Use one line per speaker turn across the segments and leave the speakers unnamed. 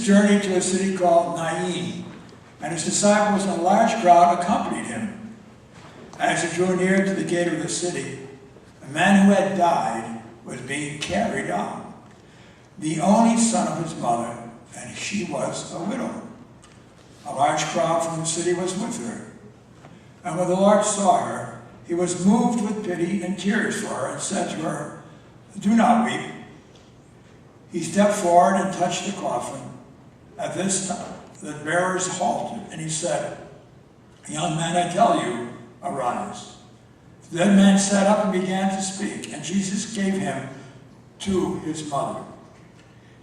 journeyed to a city called Nain, and his disciples and a large crowd accompanied him. As he drew near to the gate of the city, a man who had died was being carried out, the only son of his mother, and she was a widow. A large crowd from the city was with her. And when the Lord saw her, he was moved with pity and tears for her, and said to her, "Do not weep." He stepped forward and touched the coffin. At this time, the bearers halted, and he said, "Young man, I tell you, arise." The dead man sat up and began to speak, and Jesus gave him to his mother.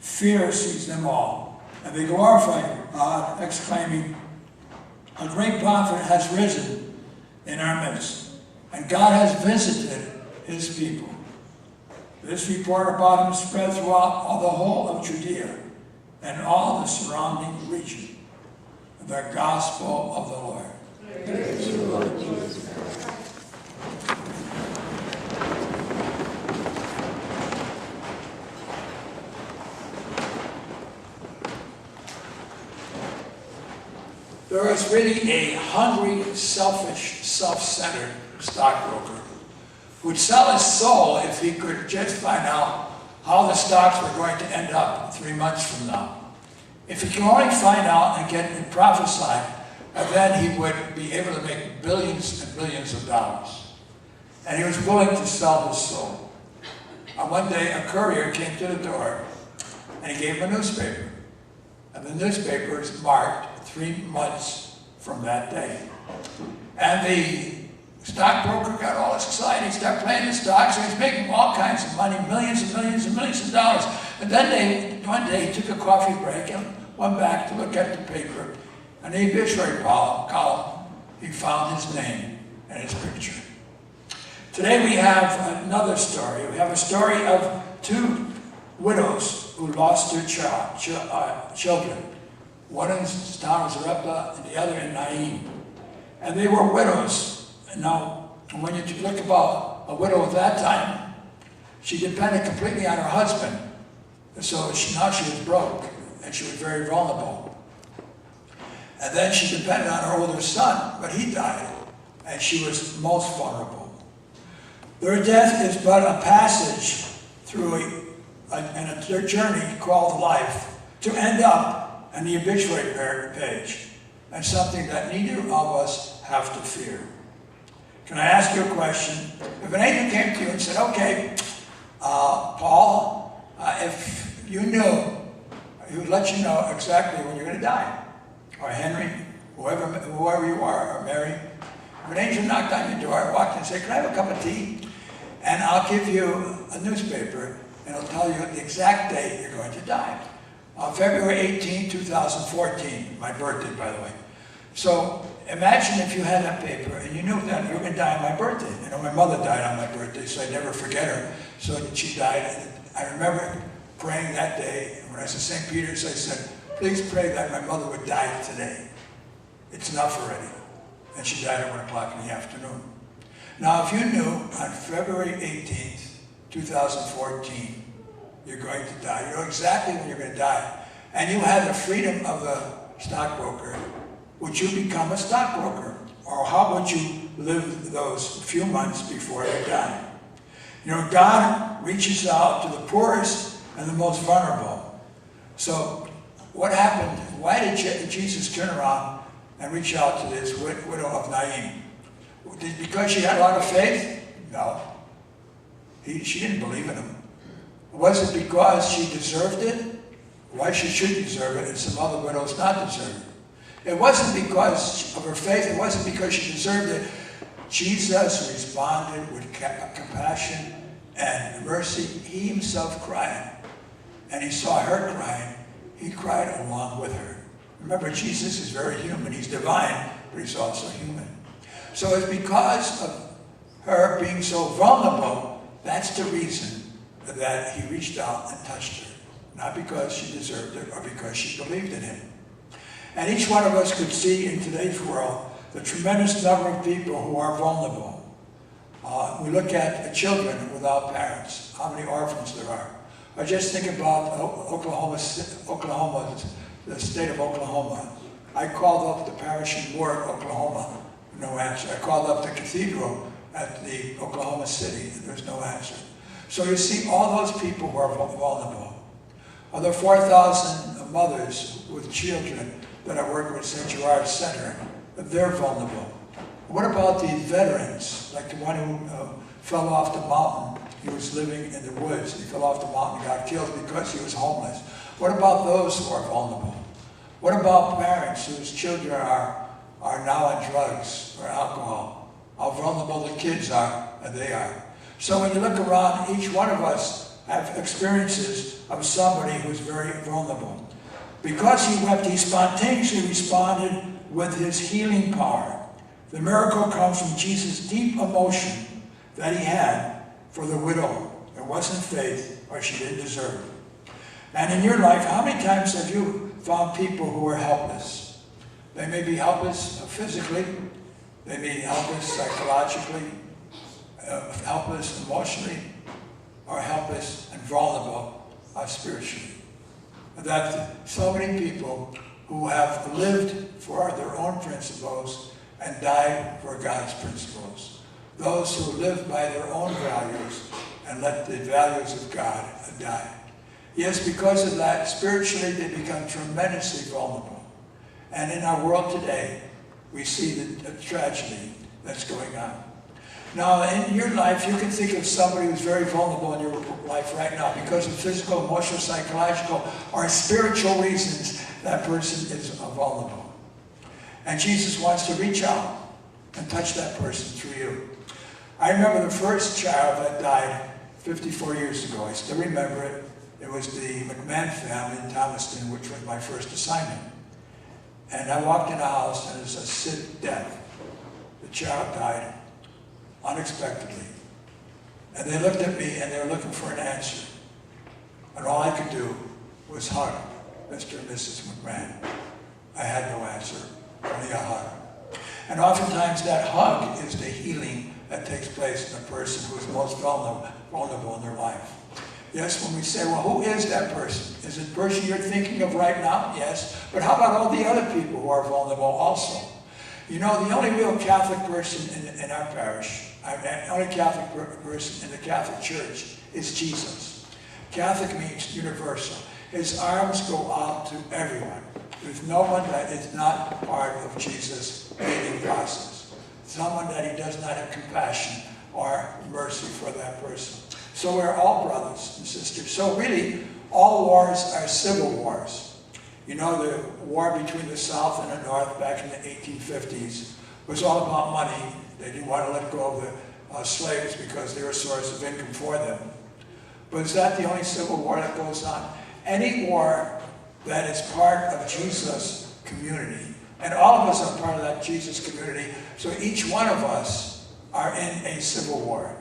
Fear seized them all, and they glorified God, exclaiming, "A great prophet has risen in our midst, and God has visited his people." This report about him spread throughout all the whole of Judea and all the surrounding region. The gospel of the Lord.
Praise you, Lord Jesus.
There is really a hungry, selfish, self-centered stockbroker who would sell his soul if he could just find out how the stocks were going to end up 3 months from now. If he could only find out and get it prophesied, then he would be able to make billions and billions of dollars. And he was willing to sell his soul. One day, a courier came to the door, and he gave him a newspaper. And the newspaper is marked 3 months from that day. And the stockbroker got all excited. He started playing the stocks, and he was making all kinds of money, millions and millions and millions of dollars. And then one day he took a coffee break and went back to look at the paper. And the obituary column, he found his name and his picture. Today we have another story. We have a story of 2 widows who lost their children. One in the town of Zarephath and the other in Nain. And they were widows. And now, when you look about a widow at that time, she depended completely on her husband. And so now she was broke, and she was very vulnerable. And then she depended on her older son, but he died, and she was most vulnerable. Their death is but a passage through a journey called life to end up on the obituary page, and something that neither of us have to fear. Can I ask you a question? If an angel came to you and said, "Okay, Paul, if you knew, he would let you know exactly when you're going to die," or Henry, whoever you are, or Mary. If an angel knocked on your door and walked in and said, "Can I have a cup of tea? And I'll give you a newspaper, and it'll tell you the exact day you're going to die." On February 18, 2014, my birthday, by the way. So imagine if you had that paper and you knew that you were going to die on my birthday. You know, my mother died on my birthday, so I never forget her. So she died. And I remember praying that day. When I was at St. Peter's, I said, "Please pray that my mother would die today. It's enough already." And she died at 1 o'clock in the afternoon. Now, if you knew on February 18th, 2014, you're going to die, you know exactly when you're going to die, and you had the freedom of the stockbroker, would you become a stockbroker? Or how would you live those few months before you die? You know, God reaches out to the poorest and the most vulnerable. So what happened? Why did Jesus turn around and reach out to this widow of Nain? Because she had a lot of faith? No. She didn't believe in him. Was it because she deserved it? Why she should deserve it and some other widows not deserve it? It wasn't because of her faith. It wasn't because she deserved it. Jesus responded with compassion and mercy. He himself cried. And he saw her crying. He cried along with her. Remember, Jesus is very human. He's divine, but he's also human. So it's because of her being so vulnerable, that's the reason that he reached out and touched her. Not because she deserved it or because she believed in him. And each one of us could see in today's world the tremendous number of people who are vulnerable. We look at the children without parents, how many orphans there are. Or just think about Oklahoma's the state of Oklahoma. I called up the parish in Ward, Oklahoma, no answer. I called up the cathedral at the Oklahoma City, and there's no answer. So you see all those people who are vulnerable. Of the 4,000 mothers with children that I work with St. Gerard's Center, they're vulnerable. What about the veterans, like the one who fell off the mountain? He was living in the woods. He fell off the mountain and got killed because he was homeless. What about those who are vulnerable? What about parents whose children are now on drugs or alcohol? How vulnerable the kids are, and they are. So when you look around, each one of us have experiences of somebody who's very vulnerable. Because he wept, he spontaneously responded with his healing power. The miracle comes from Jesus' deep emotion that he had for the widow. It wasn't faith, or she didn't deserve it. And in your life, how many times have you found people who are helpless? They may be helpless physically, they may be helpless psychologically, helpless emotionally, or helpless and vulnerable spiritually. That so many people who have lived for their own principles and died for God's principles. Those who live by their own values and let the values of God die. Yes, because of that, spiritually they become tremendously vulnerable. And in our world today, we see the tragedy that's going on. Now, in your life, you can think of somebody who's very vulnerable in your life right now because of physical, emotional, psychological, or spiritual reasons that person is vulnerable. And Jesus wants to reach out and touch that person through you. I remember the first child that died 54 years ago. I still remember it. It was the McMahon family in Thomaston, which was my first assignment. And I walked in the house, and it was a sick death. The child died unexpectedly. And they looked at me, and they were looking for an answer. And all I could do was hug Mr. and Mrs. McMahon. I had no answer, only a hug. And oftentimes that hug is the healing that takes place in the person who is most vulnerable in their life. Yes, when we say, well, who is that person? Is it the person you're thinking of right now? Yes. But how about all the other people who are vulnerable also? You know, the only real Catholic person in our parish, the only Catholic person in the Catholic Church is Jesus. Catholic means universal. His arms go out to everyone. There's no one that is not part of Jesus' healing process. Someone that he does not have compassion or mercy for that person. So we're all brothers and sisters. So really, all wars are civil wars. You know, the war between the South and the North back in the 1850s was all about money. They didn't want to let go of the slaves because they were a source of income for them. But is that the only civil war that goes on? Any war that is part of Jesus' community, and all of us are part of that Jesus community, so each one of us are in a civil war.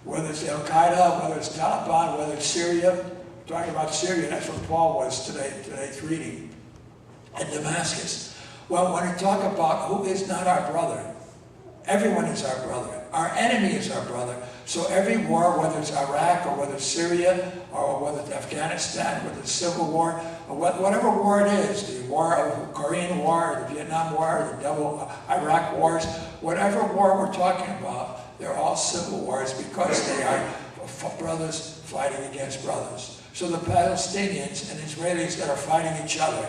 Whether it's Al-Qaeda, whether it's Taliban, whether it's Syria. Talking about Syria, that's where Paul was today's reading, in Damascus. Well, when we talk about who is not our brother, everyone is our brother. Our enemy is our brother. So every war, whether it's Iraq or whether it's Syria or whether it's Afghanistan, whether it's civil war, or whatever war it is, the war of the Korean War, or the Vietnam War, or the double Iraq wars, whatever war we're talking about, they're all civil wars because they are brothers fighting against brothers. So the Palestinians and Israelis that are fighting each other,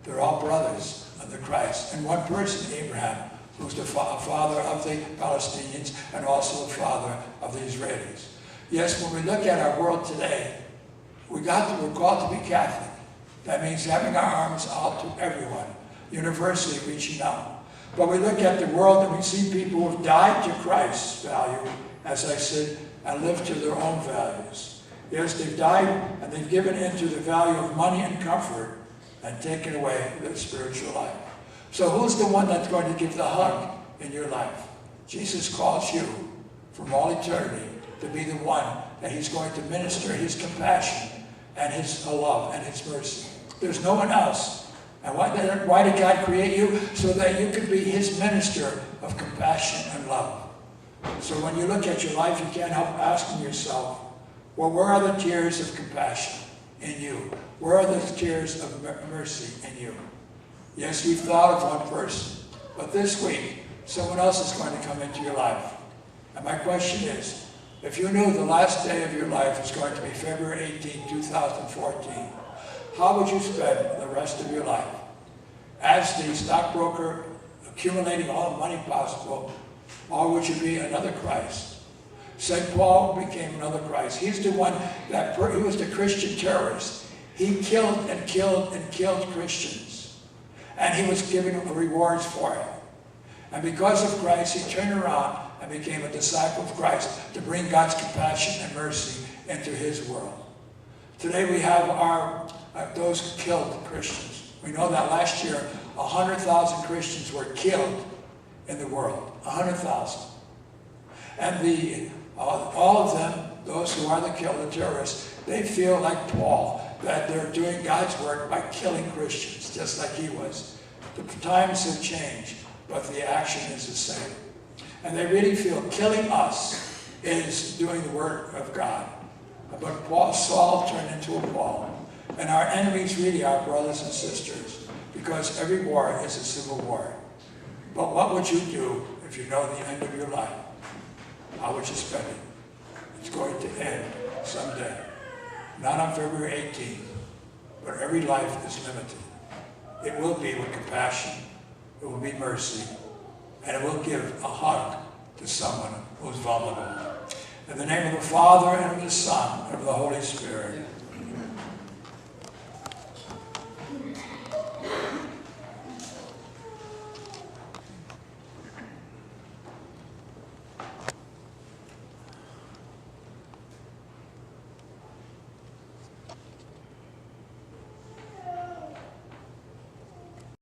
they're all brothers under Christ. And one person, Abraham, who's the father of the Palestinians and also the father of the Israelis. Yes, when we look at our world today, we're called to be Catholic. That means having our arms out to everyone, universally reaching out. But we look at the world and we see people who have died to Christ's value, as I said, and lived to their own values. Yes, they've died and they've given into the value of money and comfort and taken away their spiritual life. So who's the one that's going to give the hug in your life? Jesus calls you from all eternity to be the one that he's going to minister his compassion and his love and his mercy. There's no one else. And why did God create you? So that you could be his minister of compassion and love. So when you look at your life, you can't help asking yourself, well, where are the tears of compassion in you? Where are the tears of mercy in you? Yes, you've thought of one person, but this week, someone else is going to come into your life. And my question is, if you knew the last day of your life is going to be February 18, 2014, how would you spend the rest of your life? As the stockbroker accumulating all the money possible, or would you be another Christ? St. Paul became another Christ. He's the one he was the Christian terrorist. He killed and killed and killed Christians. And he was given rewards for it. And because of Christ, he turned around and became a disciple of Christ to bring God's compassion and mercy into his world. Today we have those killed Christians. We know that last year 100,000 Christians were killed in the world. 100,000. And all of them, those who are the terrorists, they feel like Paul, that they're doing God's work by killing Christians, just like he was. The times have changed, but the action is the same. And they really feel killing us is doing the work of God. But Saul turned into a Paul. And our enemies really are brothers and sisters, because every war is a civil war. But what would you do if you know the end of your life? How would you spend it? It's going to end someday. Not on February 18th, but every life is limited. It will be with compassion, it will be mercy, and it will give a hug to someone who's vulnerable. In the name of the Father, and of the Son, and of the Holy Spirit.